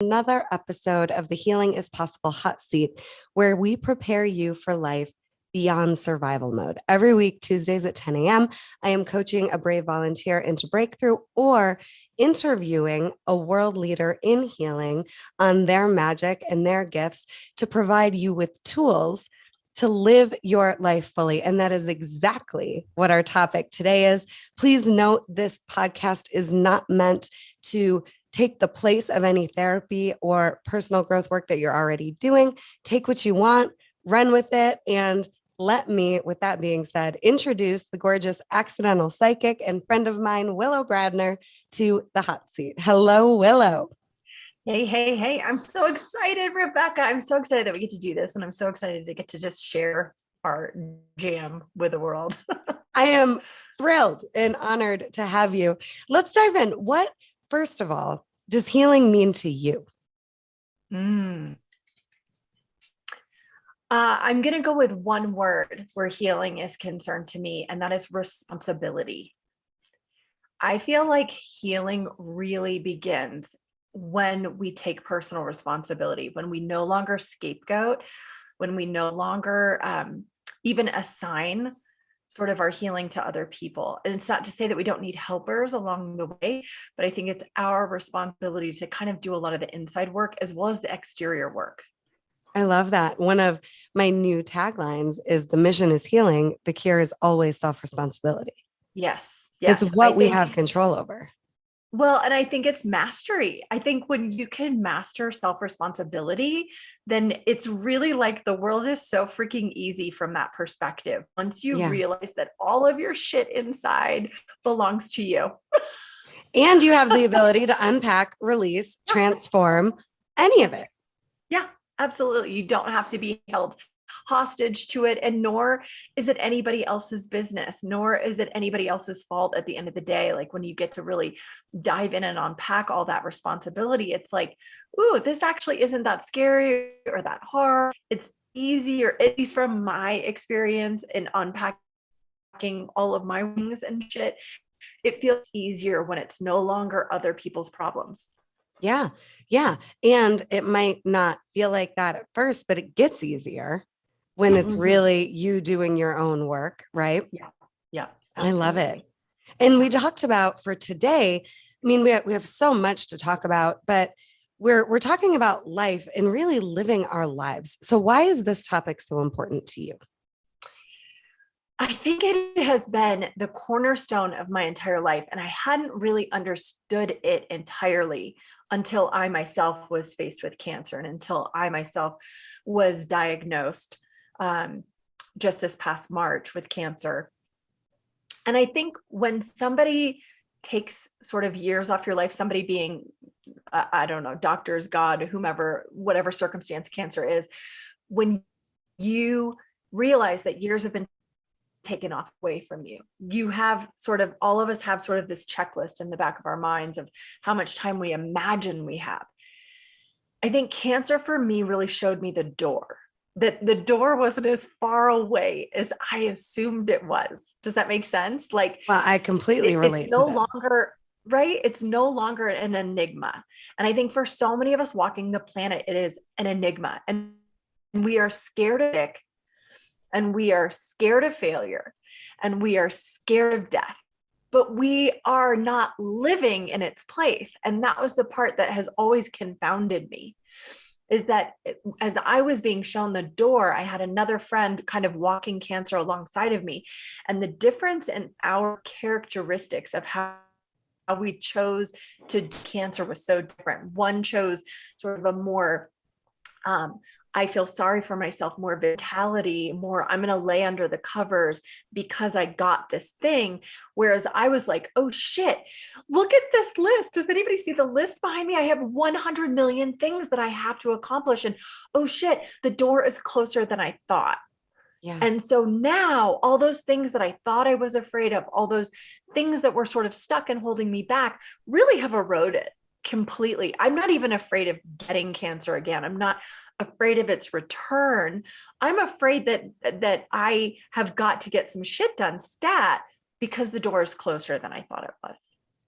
Another episode of the Healing is Possible Hot Seat, where we prepare you for life beyond survival mode. Every week, Tuesdays at 10 a.m., I am coaching a brave volunteer into breakthrough or interviewing a world leader in healing on their magic and their gifts to provide you with tools to live your life fully. And that is exactly what our topic today is. Please note this podcast is not meant to take the place of any therapy or personal growth work that you're already doing. Take what you want, run with it, and let me, with that being said, introduce the gorgeous accidental psychic and friend of mine, Willow Bradner, to the hot seat. Hello, Willow. Hey. I'm so excited, Rebeccah. I'm so excited that we get to do this. And I'm so excited to get to just share our jam with the world. I am thrilled and honored to have you. Let's dive in. What, first of all, does healing mean to you? I'm going to go with one word where healing is concerned to me, and that is responsibility. I feel like healing really begins when we take personal responsibility, when we no longer scapegoat, when we no longer even assign sort of our healing to other people. And it's not to say that we don't need helpers along the way, but I think it's our responsibility to kind of do a lot of the inside work as well as the exterior work. I love that. One of my new taglines is the mission is healing. The cure is always self-responsibility. Yes. It's what we have control over. Well, and I think it's mastery. I think when you can master self-responsibility, then it's really like the world is so freaking easy from that perspective. Once you realize that all of your shit inside belongs to you. And you have the ability to unpack, release, transform any of it. Yeah, absolutely. You don't have to be held hostage to it, and nor is it anybody else's business, nor is it anybody else's fault at the end of the day. Like when you get to really dive in and unpack all that responsibility, it's like, ooh, this actually isn't that scary or that hard. It's easier, at least from my experience in unpacking all of my wings and shit. It feels easier when it's no longer other people's problems. Yeah. And it might not feel like that at first, but it gets easier when it's really you doing your own work, right? Yeah. I love it. And we talked about for today, I mean, we have so much to talk about, but we're talking about life and really living our lives. So why is this topic so important to you? I think it has been the cornerstone of my entire life, and I hadn't really understood it entirely until I myself was faced with cancer and until I myself was diagnosed just this past March with cancer. And I think when somebody takes sort of years off your life, somebody being, I don't know, doctors, God, whomever, whatever circumstance cancer is, when you realize that years have been taken off away from you, you have sort of, all of us have sort of this checklist in the back of our minds of how much time we imagine we have. I think cancer for me really showed me the door, that the door wasn't as far away as I assumed it was. Does that make sense? Like, well, I completely relate. It's no longer, right? It's no longer an enigma. And I think for so many of us walking the planet, it is an enigma, and we are scared of sick, and we are scared of failure, and we are scared of death, but we are not living in its place. And that was the part that has always confounded me, is that as I was being shown the door, I had another friend kind of walking cancer alongside of me. And the difference in our characteristics of how we chose to do cancer was so different. One chose sort of a more I feel sorry for myself, more vitality, more I'm going to lay under the covers because I got this thing. Whereas I was like, oh shit, look at this list. Does anybody see the list behind me? I have 100 million things that I have to accomplish. And oh shit, the door is closer than I thought. Yeah. And so now all those things that I thought I was afraid of, all those things that were sort of stuck and holding me back really have eroded completely. I'm not even afraid of getting cancer again. I'm not afraid of its return. I'm afraid that I have got to get some shit done stat because the door is closer than I thought it was.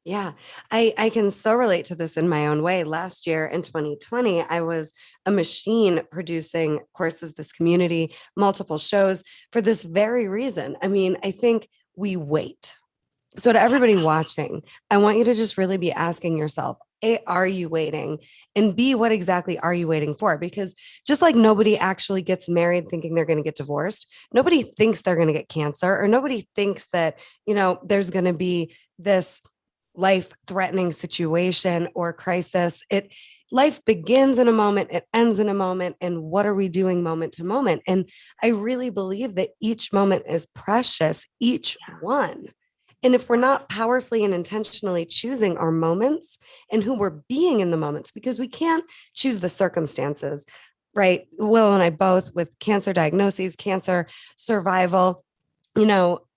Yeah, I can so relate to this in my own way. Last year in 2020, I was a machine producing courses, this community, multiple shows for this very reason. I mean, I think we wait. So, to everybody watching, I want you to just really be asking yourself, A, are you waiting? And B, what exactly are you waiting for? Because just like nobody actually gets married thinking they're going to get divorced, nobody thinks they're going to get cancer, or nobody thinks that, there's going to be this life threatening situation or crisis. Life begins in a moment, it ends in a moment. And what are we doing moment to moment? And I really believe that each moment is precious, each one. And if we're not powerfully and intentionally choosing our moments and who we're being in the moments, because we can't choose the circumstances, right? Will and I both, with cancer diagnoses, cancer survival,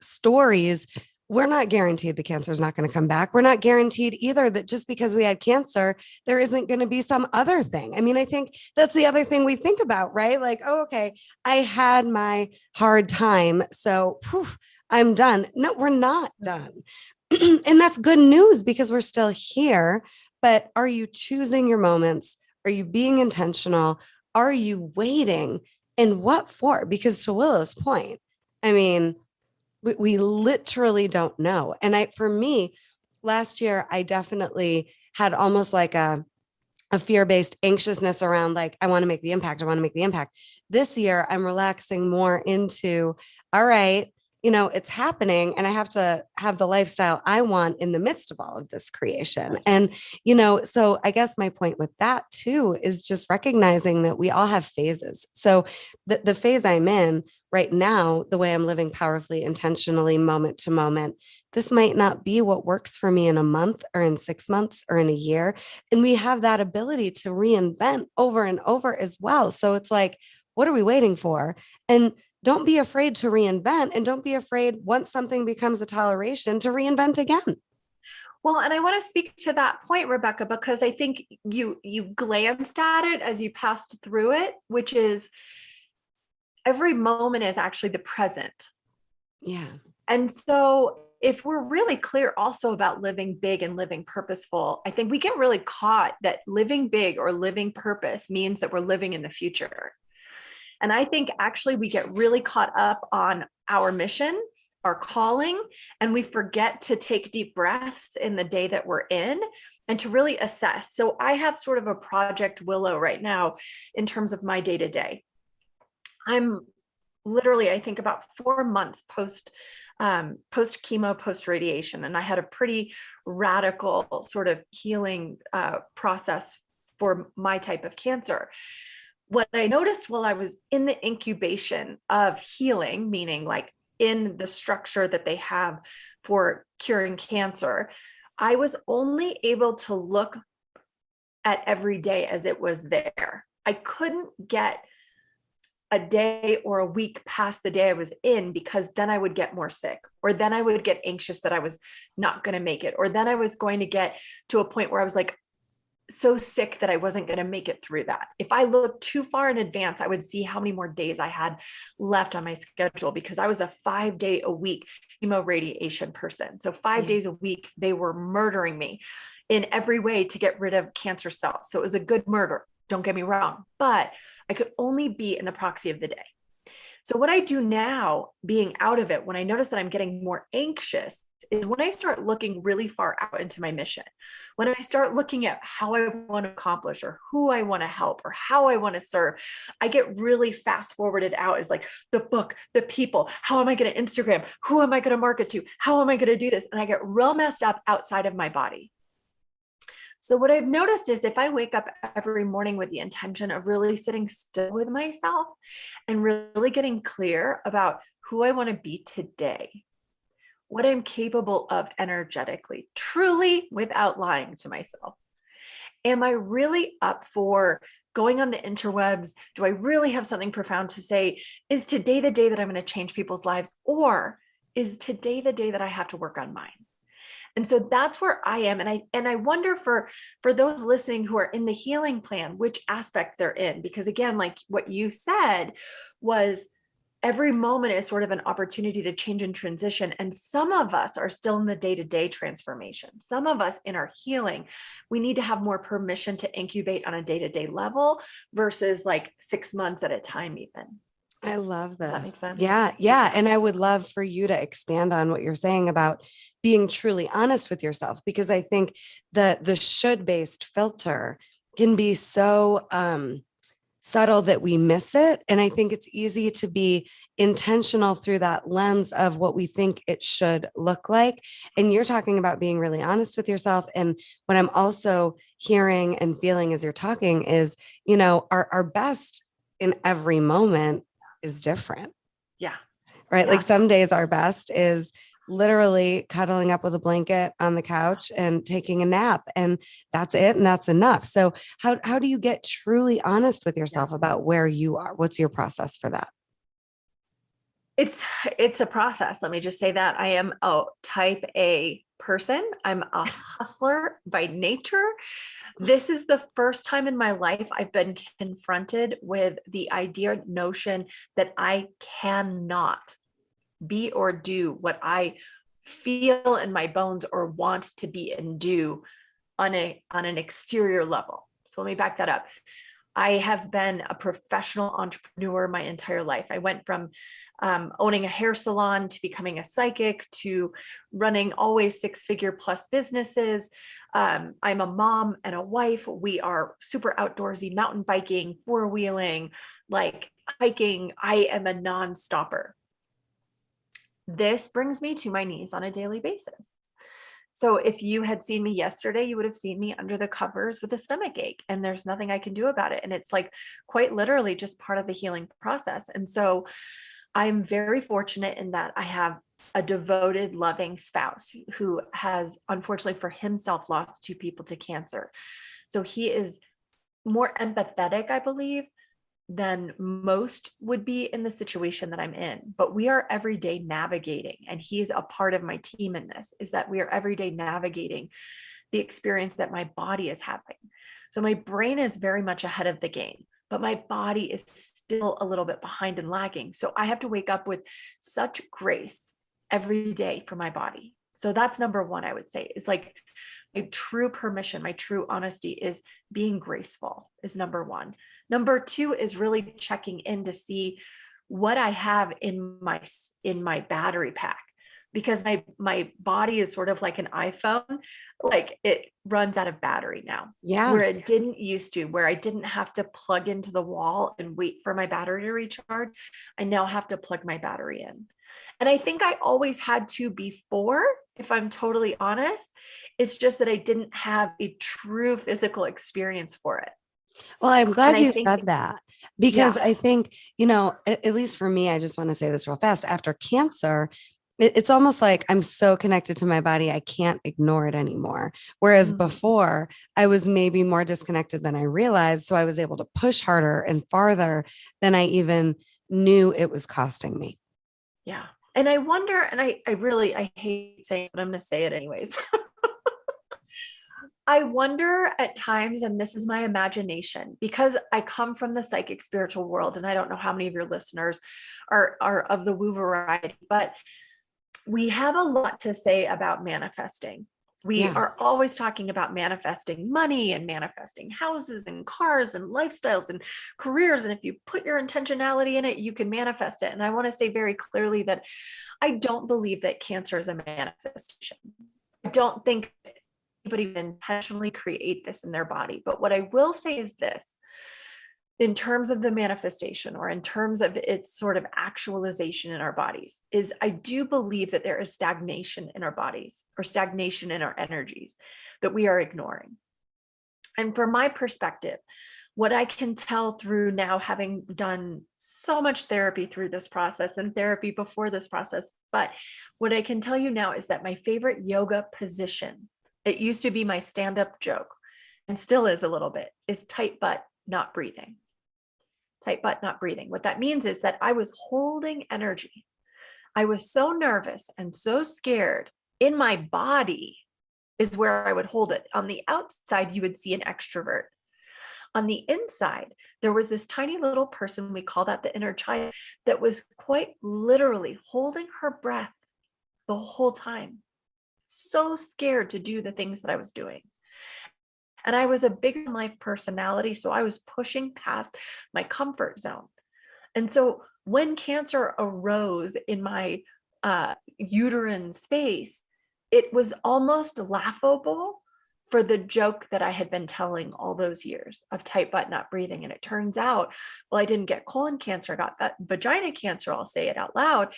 stories, we're not guaranteed the cancer is not going to come back. We're not guaranteed either that just because we had cancer, there isn't going to be some other thing. I mean, I think that's the other thing we think about, right? Like, oh, okay, I had my hard time. So I'm done. No, we're not done. And that's good news because we're still here. But are you choosing your moments? Are you being intentional? Are you waiting? And what for? Because to Willow's point, I mean, we literally don't know. And for me, last year, I definitely had almost like a fear-based anxiousness around like, I want to make the impact. I want to make the impact. This year, I'm relaxing more into, all right, it's happening and I have to have the lifestyle I want in the midst of all of this creation. And, so I guess my point with that too is just recognizing that we all have phases. So the phase I'm in right now, the way I'm living powerfully, intentionally, moment to moment, this might not be what works for me in a month or in 6 months or in a year. And we have that ability to reinvent over and over as well. So it's like, what are we waiting for? And don't be afraid to reinvent, and don't be afraid once something becomes a toleration to reinvent again. Well, and I want to speak to that point, Rebeccah, because I think you glanced at it as you passed through it, which is every moment is actually the present. Yeah. And so if we're really clear also about living big and living purposeful, I think we get really caught that living big or living purpose means that we're living in the future. And I think actually we get really caught up on our mission, our calling, and we forget to take deep breaths in the day that we're in and to really assess. So I have sort of a project Willow right now in terms of my day to day. I'm literally, I think about 4 months post chemo, post radiation, and I had a pretty radical sort of healing process for my type of cancer. What I noticed while I was in the incubation of healing, meaning like in the structure that they have for curing cancer, I was only able to look at every day as it was there. I couldn't get a day or a week past the day I was in, because then I would get more sick, or then I would get anxious that I was not going to make it, or then I was going to get to a point where I was like so sick that I wasn't going to make it through that. If I looked too far in advance, I would see how many more days I had left on my schedule, because I was a 5-day a week chemo radiation person. So 5 days a week, they were murdering me in every way to get rid of cancer cells. So it was a good murder. Don't get me wrong, but I could only be in the proxy of the day. So what I do now, being out of it, when I notice that I'm getting more anxious, is when I start looking really far out into my mission, when I start looking at how I want to accomplish or who I want to help or how I want to serve, I get really fast forwarded out as like the book, the people, how am I going to Instagram? Who am I going to market to? How am I going to do this? And I get real messed up outside of my body. So what I've noticed is if I wake up every morning with the intention of really sitting still with myself and really getting clear about who I want to be today, what I'm capable of energetically, truly without lying to myself. Am I really up for going on the interwebs? Do I really have something profound to say? Is today the day that I'm going to change people's lives? Or is today the day that I have to work on mine? And so that's where I am. And I wonder for those listening who are in the healing plan, which aspect they're in, because again, like what you said was every moment is sort of an opportunity to change and transition. And some of us are still in the day-to-day transformation. Some of us in our healing, we need to have more permission to incubate on a day-to-day level versus like 6 months at a time even. I love Does that make this. sense? Yeah. Yeah. And I would love for you to expand on what you're saying about being truly honest with yourself, because I think the should based filter can be so subtle that we miss it. And I think it's easy to be intentional through that lens of what we think it should look like. And you're talking about being really honest with yourself. And what I'm also hearing and feeling as you're talking is, our best in every moment is different, Yeah. right? Yeah. Like some days our best is literally cuddling up with a blanket on the couch and taking a nap, and that's it. And that's enough. So how do you get truly honest with yourself about where you are? What's your process for that? It's a process. Let me just say that I am a type A person. I'm a hustler by nature. This is the first time in my life I've been confronted with the notion that I cannot be or do what I feel in my bones or want to be and do on an exterior level. So let me back that up. I have been a professional entrepreneur my entire life. I went from owning a hair salon to becoming a psychic to running always 6-figure plus businesses. I'm a mom and a wife. We are super outdoorsy, mountain biking, four-wheeling, like hiking. I am a non-stopper. This brings me to my knees on a daily basis. So if you had seen me yesterday, you would have seen me under the covers with a stomach ache, and there's nothing I can do about it. And it's like quite literally just part of the healing process. And so I'm very fortunate in that I have a devoted, loving spouse who has, unfortunately for himself, lost 2 people to cancer. So he is more empathetic, I believe, than most would be in the situation that I'm in. But we are every day navigating, and he's a part of my team in this, is that we are every day navigating the experience that my body is having. So my brain is very much ahead of the game, but my body is still a little bit behind and lagging. So I have to wake up with such grace every day for my body. So that's number one, I would say, is like my true permission, my true honesty is being graceful is number one. Number 2 is really checking in to see what I have in my battery pack, because my body is sort of like an iPhone, like it runs out of battery now. Yeah. Where it didn't used to, where I didn't have to plug into the wall and wait for my battery to recharge. I now have to plug my battery in. And I think I always had to before, if I'm totally honest. It's just that I didn't have a true physical experience for it. Well, I'm glad you think, said that, because yeah, I think, at least for me, I just want to say this real fast. After cancer, it's almost like I'm so connected to my body, I can't ignore it anymore. Whereas before, I was maybe more disconnected than I realized. So I was able to push harder and farther than I even knew it was costing me. Yeah. And I wonder, and I hate saying it, but I'm going to say it anyways. I wonder at times, and this is my imagination, because I come from the psychic spiritual world, and I don't know how many of your listeners are of the woo variety, but we have a lot to say about manifesting. We are always talking about manifesting money and manifesting houses and cars and lifestyles and careers. And if you put your intentionality in it, you can manifest it. And I want to say very clearly that I don't believe that cancer is a manifestation. I don't think anybody would intentionally create this in their body. But what I will say is this: in terms of the manifestation, or in terms of its sort of actualization in our bodies, is I do believe that there is stagnation in our bodies, or stagnation in our energies, that we are ignoring. And from my perspective, what I can tell through now having done so much therapy through this process and therapy before this process, but what I can tell you now is that my favorite yoga position, it used to be my stand-up joke and still is a little bit, is tight butt, not breathing. Tight butt, not breathing. What that means is that I was holding energy. I was so nervous and so scared. In my body is where I would hold it. On the outside, you would see an extrovert. On the inside, there was this tiny little person, we call that the inner child, that was quite literally holding her breath the whole time, so scared to do the things that I was doing. And I was a bigger than life personality, so I was pushing past my comfort zone. And so when cancer arose in my uterine space, it was almost laughable for the joke that I had been telling all those years of tight butt, not breathing. And it turns out, well, I didn't get colon cancer, I got that vagina cancer. I'll say it out loud.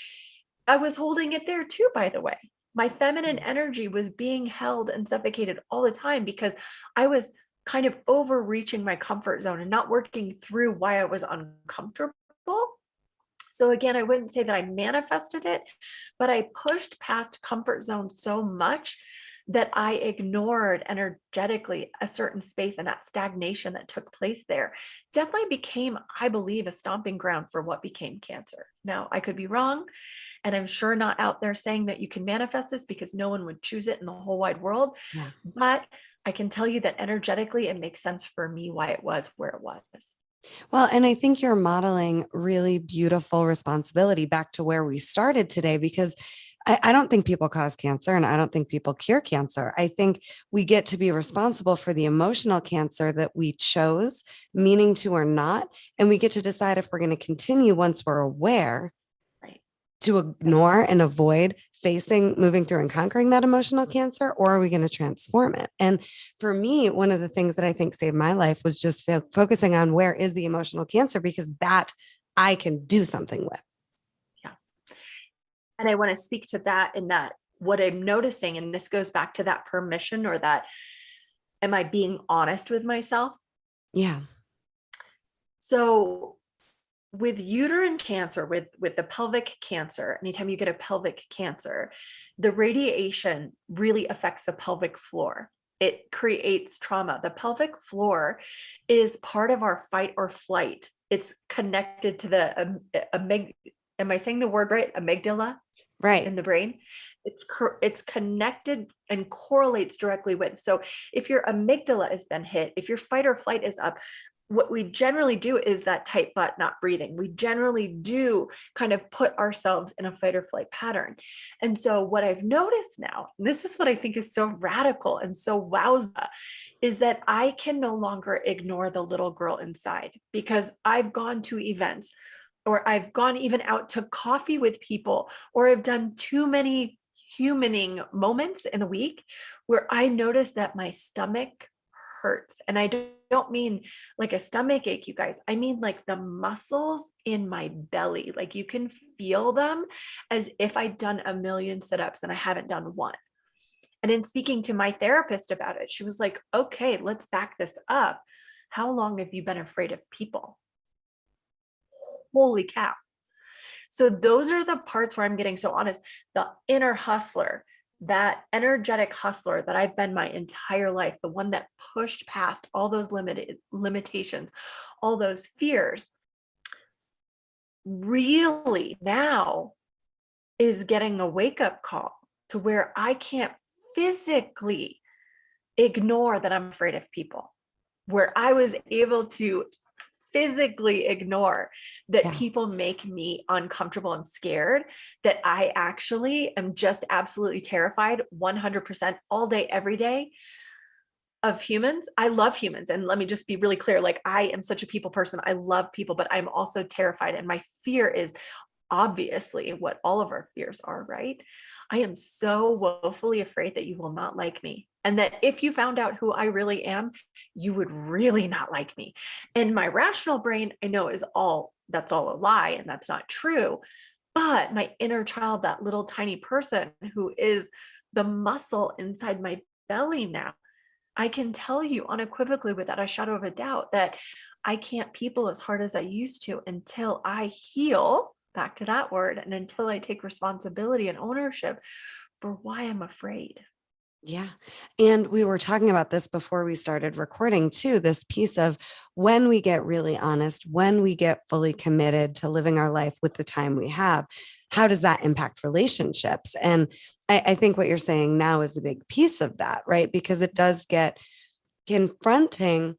I was holding it there too, by the way. My feminine energy was being held and suffocated all the time because I was kind of overreaching my comfort zone and not working through why I was uncomfortable. So again, I wouldn't say that I manifested it, but I pushed past comfort zone so much that I ignored energetically a certain space, and that stagnation that took place there definitely became, I believe, a stomping ground for what became cancer. Now, I could be wrong, and I'm sure not out there saying that you can manifest this because no one would choose it in the whole wide world. Yeah. But I can tell you that energetically, it makes sense for me why it was where it was. Well, and I think you're modeling really beautiful responsibility back to where we started today, because I don't think people cause cancer and I don't think people cure cancer. I think we get to be responsible for the emotional cancer that we chose, meaning to or not. And we get to decide if we're going to continue once we're aware to ignore and avoid facing, moving through and conquering that emotional cancer, or are we going to transform it? And for me, one of the things that I think saved my life was just focusing on where is the emotional cancer, because that I can do something with. Yeah. And I want to speak to that in that what I'm noticing, and this goes back to that permission or that, am I being honest with myself? Yeah. So with uterine cancer, with the pelvic cancer, anytime you get a pelvic cancer, the radiation really affects the pelvic floor. It creates trauma. The pelvic floor is part of our fight or flight. It's connected to the am I saying the word right? Amygdala, right, in the brain. It's connected and correlates directly with. So if your amygdala has been hit, if your fight or flight is up, what we generally do is that tight butt, not breathing. We generally do kind of put ourselves in a fight or flight pattern. And so what I've noticed now, and this is what I think is so radical and so wowza, is that I can no longer ignore the little girl inside, because I've gone to events, or I've gone even out to coffee with people, or I've done too many humaning moments in the week where I notice that my stomach hurts. And I don't mean like a stomach ache, you guys. I mean like the muscles in my belly, like you can feel them as if I'd done a million sit-ups and I haven't done one. And in speaking to my therapist about it, she was like, okay, let's back this up. How long have you been afraid of people? Holy cow. So those are the parts where I'm getting so honest. The inner hustler, that energetic hustler that I've been my entire life, the one that pushed past all those limitations, all those fears, really now is getting a wake-up call to where I can't physically ignore that I'm afraid of people, where I was able to physically ignore that people make me uncomfortable and scared, that I actually am just absolutely terrified 100% all day, every day of humans. I love humans. And let me just be really clear. Like, I am such a people person. I love people, but I'm also terrified. And my fear is obviously what all of our fears are, right? I am so woefully afraid that you will not like me. And that if you found out who I really am, you would really not like me. And my rational brain, I know that's all a lie and that's not true. But my inner child, that little tiny person who is the muscle inside my belly now, I can tell you unequivocally without a shadow of a doubt that I can't people as hard as I used to until I heal, back to that word, and until I take responsibility and ownership for why I'm afraid. Yeah. And we were talking about this before we started recording too, this piece of when we get really honest, when we get fully committed to living our life with the time we have, how does that impact relationships? And I think what you're saying now is the big piece of that, right? Because it does get confronting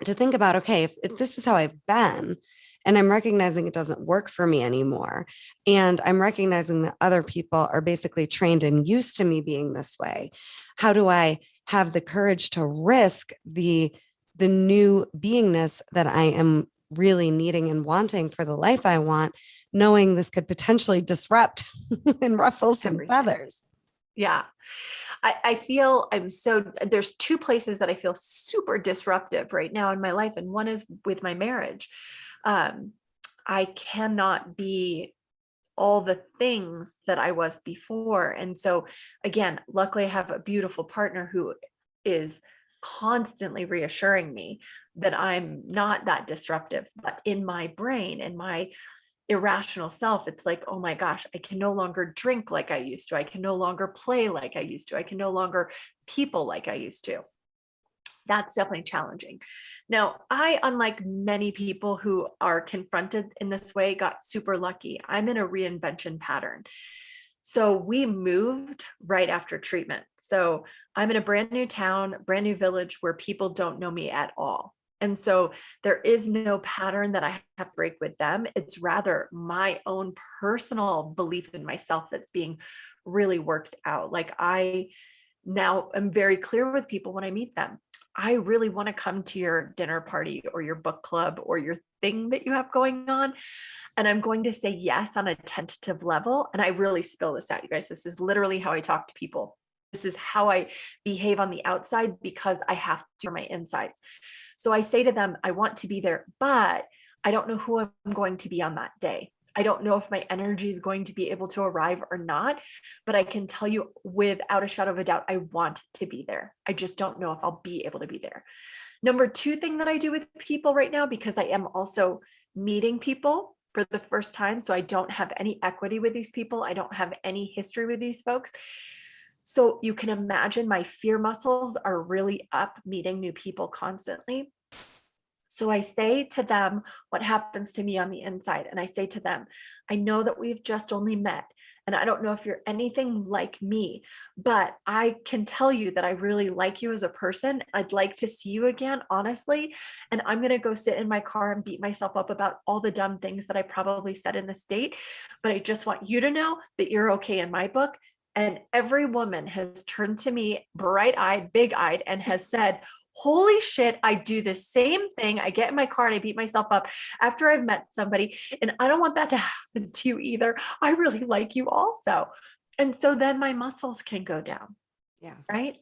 to think about, okay, if this is how I've been, and I'm recognizing it doesn't work for me anymore, and I'm recognizing that other people are basically trained and used to me being this way, how do I have the courage to risk the new beingness that I am really needing and wanting for the life I want, knowing this could potentially disrupt and ruffle some Everything. feathers? Yeah. I feel there's two places that I feel super disruptive right now in my life. And one is with my marriage. I cannot be all the things that I was before. And so again, luckily I have a beautiful partner who is constantly reassuring me that I'm not that disruptive, but in my brain and my irrational self, it's like, oh my gosh, I can no longer drink like I used to. I can no longer play like I used to. I can no longer people like I used to. That's definitely challenging. Now, I, unlike many people who are confronted in this way, got super lucky. I'm in a reinvention pattern. So we moved right after treatment. So I'm in a brand new town, brand new village where people don't know me at all. And so there is no pattern that I have to break with them. It's rather my own personal belief in myself that's being really worked out. Like I now am very clear with people when I meet them. I really want to come to your dinner party or your book club or your thing that you have going on. And I'm going to say yes on a tentative level. And I really spill this out, you guys. This is literally how I talk to people. This is how I behave on the outside because I have to for my insides. So I say to them, I want to be there, but I don't know who I'm going to be on that day. I don't know if my energy is going to be able to arrive or not, but I can tell you without a shadow of a doubt, I want to be there. I just don't know if I'll be able to be there. Number two thing that I do with people right now, because I am also meeting people for the first time, so I don't have any equity with these people. I don't have any history with these folks. So you can imagine my fear muscles are really up meeting new people constantly. So I say to them what happens to me on the inside. And I say to them, I know that we've just only met, and I don't know if you're anything like me, but I can tell you that I really like you as a person. I'd like to see you again, honestly. And I'm going to go sit in my car and beat myself up about all the dumb things that I probably said in this date. But I just want you to know that you're okay in my book. And every woman has turned to me bright-eyed, big-eyed, and has said, holy shit, I do the same thing. I get in my car and I beat myself up after I've met somebody. And I don't want that to happen to you either. I really like you also. And so then my muscles can go down. Yeah. Right.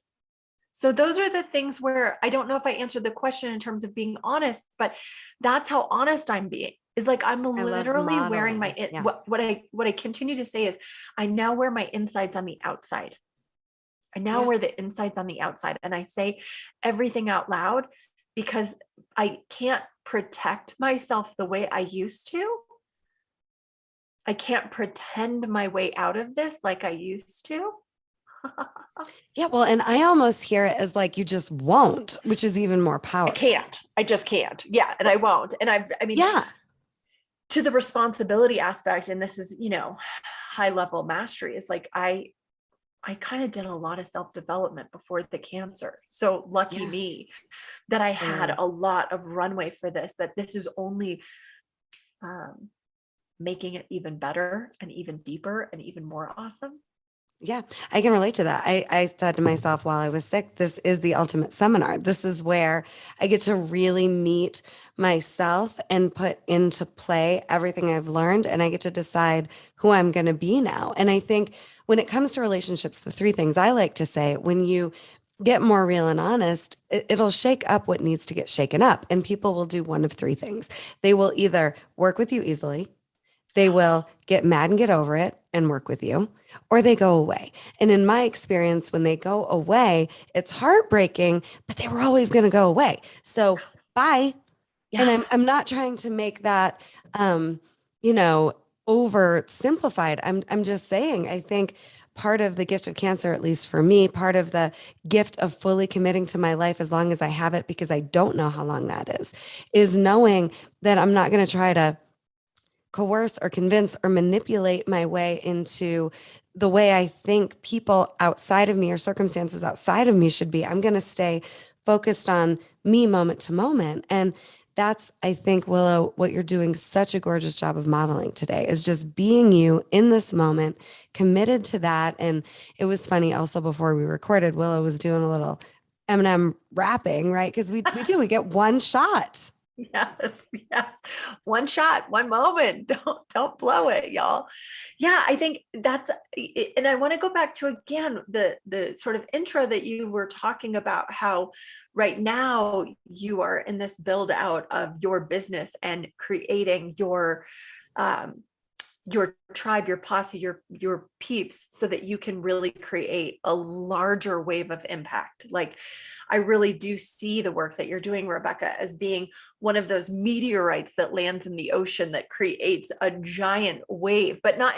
So those are the things where I don't know if I answered the question in terms of being honest, but that's how honest I'm being. Is like I'm literally wearing my what I continue to say is I now wear my insides on the outside. I now wear the insides on the outside, and I say everything out loud because I can't protect myself the way I used to. I can't pretend my way out of this like I used to. Yeah. Well, and I almost hear it as like you just won't, which is even more powerful. I can't. I just can't. Yeah. And I won't. And I mean, yeah. To the responsibility aspect, and this is, high level mastery, is like I kind of did a lot of self-development before the cancer. So lucky me that I had a lot of runway for this, that this is only making it even better and even deeper and even more awesome. Yeah, I can relate to that. I said to myself while I was sick, this is the ultimate seminar. This is where I get to really meet myself and put into play everything I've learned. And I get to decide who I'm going to be now. And I think when it comes to relationships, the three things I like to say, when you get more real and honest, it'll shake up what needs to get shaken up. And people will do one of three things. They will either work with you easily, they will get mad and get over it and work with you, or they go away. And in my experience, when they go away, it's heartbreaking, but they were always going to go away. So bye. Yeah. And I'm not trying to make that, oversimplified. I'm just saying, I think part of the gift of cancer, at least for me, part of the gift of fully committing to my life as long as I have it, because I don't know how long that is knowing that I'm not going to try to coerce or convince or manipulate my way into the way I think people outside of me or circumstances outside of me should be. I'm going to stay focused on me moment to moment. And that's, I think, Willow, what you're doing such a gorgeous job of modeling today is just being you in this moment, committed to that. And it was funny also before we recorded, Willow was doing a little Eminem rapping, right? Because we get one shot. Yes, yes. One shot, one moment. Don't blow it, y'all. Yeah, I think that's it. And I want to go back to again the sort of intro that you were talking about, how right now you are in this build out of your business and creating your tribe, your posse, your peeps, so that you can really create a larger wave of impact. Like, I really do see the work that you're doing, Rebeccah, as being one of those meteorites that lands in the ocean that creates a giant wave, but not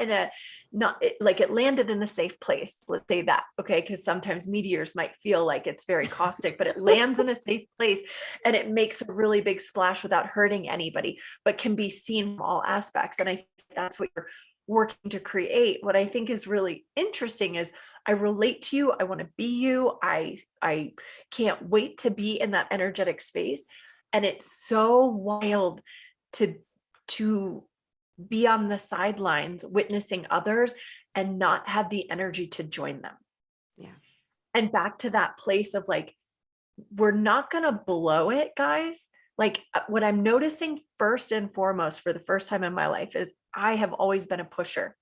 like it landed in a safe place. Let's say that, okay? Because sometimes meteors might feel like it's very caustic, but it lands in a safe place and it makes a really big splash without hurting anybody, but can be seen from all aspects. And I think that's what you're working to create. What I think is really interesting is I relate to you. I want to be you. I can't wait to be in that energetic space. And it's so wild to be on the sidelines witnessing others and not have the energy to join them. Yeah. And back to that place of like, we're not going to blow it, guys. Like, what I'm noticing first and foremost for the first time in my life is I have always been a pusher.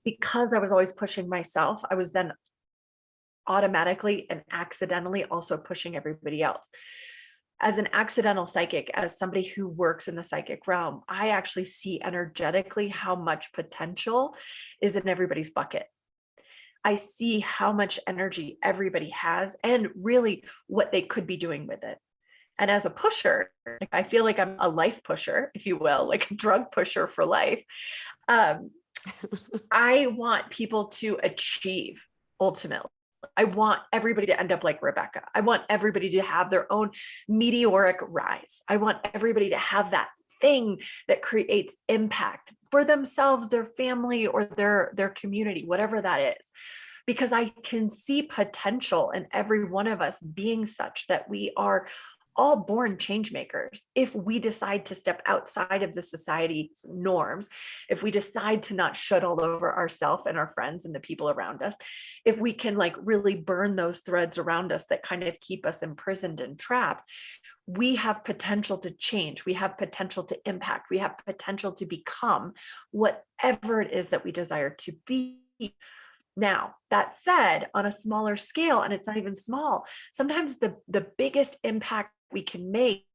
Because I was always pushing myself, I was then automatically and accidentally also pushing everybody else. As an accidental psychic, as somebody who works in the psychic realm, I actually see energetically how much potential is in everybody's bucket. I see how much energy everybody has and really what they could be doing with it. And as a pusher, I feel like I'm a life pusher, if you will, like a drug pusher for life. I want people to achieve ultimately. I want everybody to end up like Rebeccah. I want everybody to have their own meteoric rise. I want everybody to have that thing that creates impact for themselves, their family, or their community, whatever that is. Because I can see potential in every one of us being such that we are all born change makers. If we decide to step outside of the society's norms, if we decide to not shut all over ourselves and our friends and the people around us, if we can like really burn those threads around us that kind of keep us imprisoned and trapped, we have potential to change. We have potential to impact. We have potential to become whatever it is that we desire to be. Now, that said, on a smaller scale, and it's not even small, sometimes the biggest impact we can make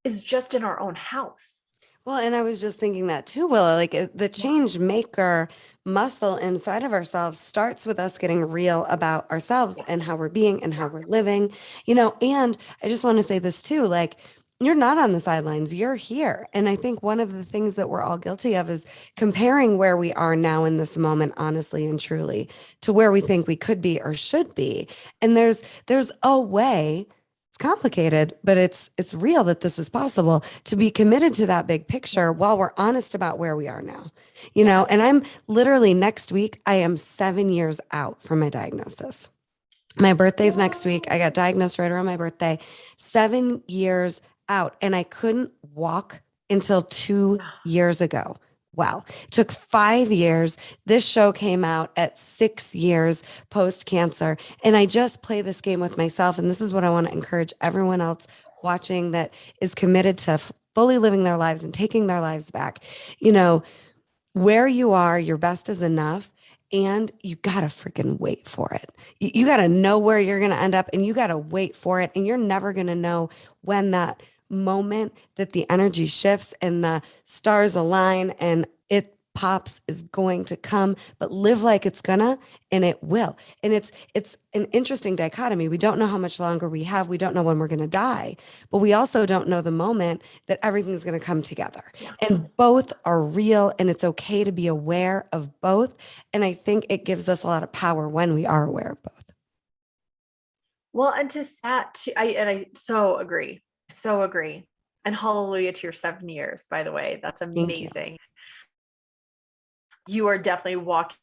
is just in our own house. Well, and I was just thinking that too, Willa, like the change maker muscle inside of ourselves starts with us getting real about ourselves and how we're being and how we're living, and I just want to say this too, like, you're not on the sidelines, you're here. And I think one of the things that we're all guilty of is comparing where we are now in this moment, honestly and truly, to where we think we could be or should be. And there's a way. It's complicated, but it's real that this is possible to be committed to that big picture while we're honest about where we are now. And I'm literally next week, I am 7 years out from my diagnosis. My birthday's next week. I got diagnosed right around my birthday. 7 years out, and I couldn't walk until 2 years ago. Wow. It took 5 years. This show came out at 6 years post cancer. And I just play this game with myself. And this is what I want to encourage everyone else watching that is committed to fully living their lives and taking their lives back. Where you are, your best is enough. And you got to freaking wait for it. You got to know where you're going to end up, and you got to wait for it. And you're never going to know when that moment that the energy shifts and the stars align and it pops is going to come, but live like it's gonna, and it will. And it's an interesting dichotomy. We don't know how much longer we have. We don't know when we're going to die, but we also don't know the moment that everything's going to come together. And both are real, and it's okay to be aware of both. And I think it gives us a lot of power when we are aware of both. Well, and I so agree. So agree. And hallelujah to your 7 years, by the way. That's amazing. You are definitely walking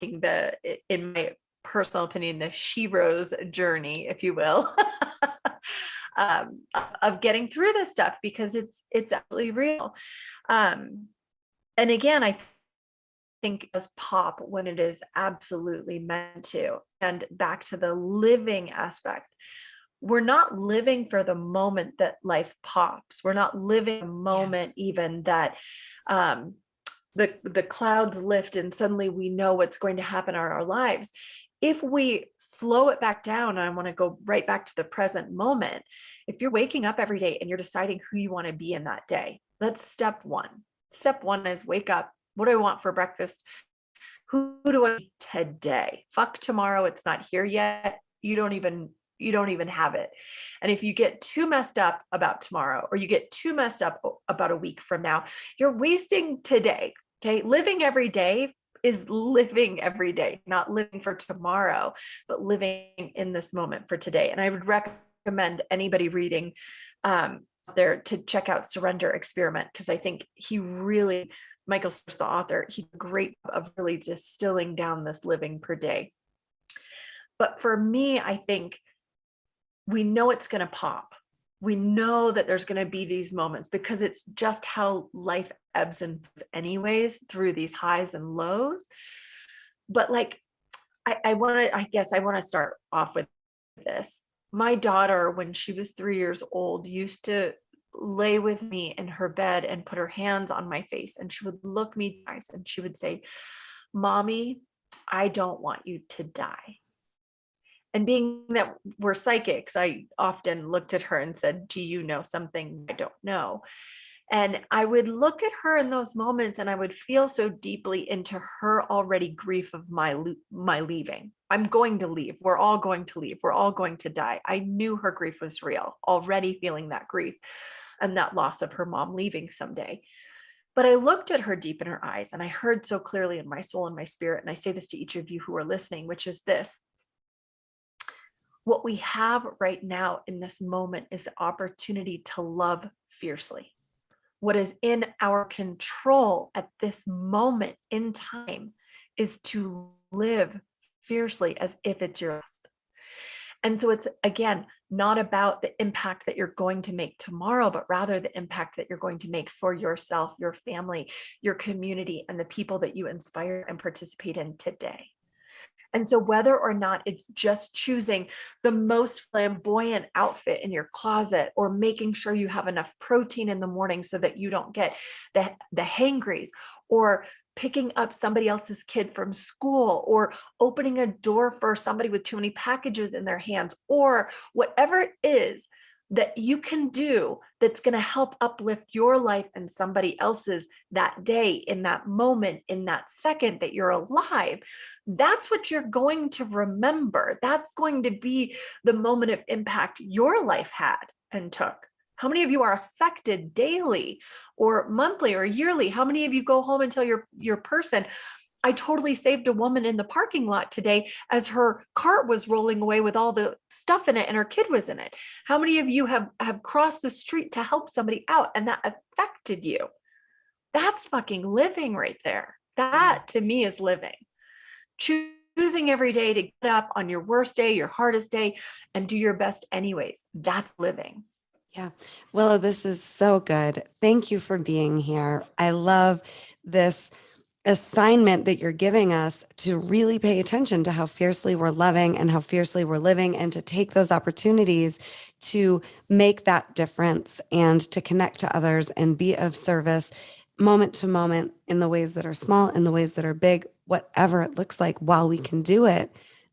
in my personal opinion, the shero's journey, if you will, of getting through this stuff, because it's absolutely real. And again, I think it does pop when it is absolutely meant to. And back to the living aspect. We're not living for the moment that life pops. We're not living a moment even that the clouds lift and suddenly we know what's going to happen in our lives. If we slow it back down, and I want to go right back to the present moment, if you're waking up every day and you're deciding who you want to be in that day, that's step one. Step one is wake up. What do I want for breakfast? Who do I be today? Fuck tomorrow. It's not here yet. You don't even have it. And if you get too messed up about tomorrow, or you get too messed up about a week from now, you're wasting today. Okay. Living every day is living every day, not living for tomorrow, but living in this moment for today. And I would recommend anybody reading there to check out Surrender Experiment, because I think Michael Sears, the author, he's great of really distilling down this living per day. But for me, I think we know it's going to pop. We know that there's going to be these moments, because it's just how life ebbs and flows anyways, through these highs and lows. But like, I want to start off with this. My daughter, when she was 3 years old, used to lay with me in her bed and put her hands on my face, and she would look me in the eyes and she would say, "Mommy, I don't want you to die." And being that we're psychics, I often looked at her and said, "Do you know something I don't know?" And I would look at her in those moments and I would feel so deeply into her already grief of my leaving. I'm going to leave. We're all going to leave. We're all going to die. I knew her grief was real, already feeling that grief and that loss of her mom leaving someday. But I looked at her deep in her eyes and I heard so clearly in my soul and my spirit. And I say this to each of you who are listening, which is this: what we have right now in this moment is the opportunity to love fiercely. What is in our control at this moment in time is to live fiercely as if it's your last. And so it's, again, not about the impact that you're going to make tomorrow, but rather the impact that you're going to make for yourself, your family, your community, and the people that you inspire and participate in today. And so whether or not it's just choosing the most flamboyant outfit in your closet, or making sure you have enough protein in the morning so that you don't get the hangries, or picking up somebody else's kid from school, or opening a door for somebody with too many packages in their hands, or whatever it is that you can do that's going to help uplift your life and somebody else's that day, in that moment, in that second that you're alive, that's what you're going to remember. That's going to be the moment of impact your life had and took. How many of you are affected daily or monthly or yearly? How many of you go home and tell your person, "I totally saved a woman in the parking lot today as her cart was rolling away with all the stuff in it and her kid was in it"? How many of you have crossed the street to help somebody out and that affected you? That's fucking living right there. That to me is living. Choosing every day to get up on your worst day, your hardest day, and do your best anyways. That's living. Yeah. Willow, this is so good. Thank you for being here. I love this assignment that you're giving us to really pay attention to how fiercely we're loving and how fiercely we're living, and to take those opportunities to make that difference and to connect to others and be of service moment to moment, in the ways that are small, in the ways that are big, whatever it looks like, while we can do it.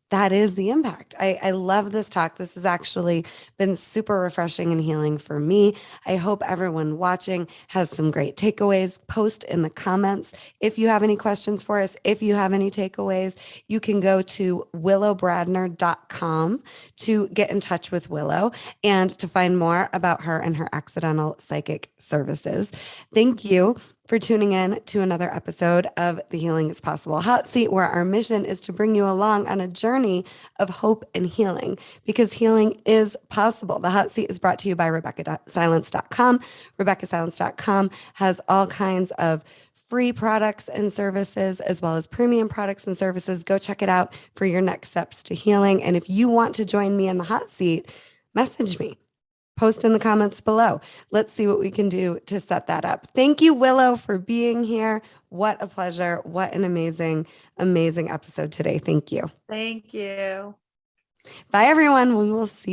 That is the impact. I love this talk. This has actually been super refreshing and healing for me. I hope everyone watching has some great takeaways. Post in the comments if you have any questions for us. If you have any takeaways, you can go to willowbradner.com to get in touch with Willow and to find more about her and her accidental psychic services. Thank you for tuning in to another episode of the Healing is Possible Hot Seat, where our mission is to bring you along on a journey of hope and healing, because healing is possible. The Hot Seat is brought to you by RebeccahSilence.com. RebeccahSilence.com has all kinds of free products and services, as well as premium products and services. Go check it out for your next steps to healing. And if you want to join me in the hot seat, message me. Post in the comments below. Let's see what we can do to set that up. Thank you, Willow, for being here. What a pleasure. What an amazing, amazing episode today. Thank you. Thank you. Bye, everyone. We will see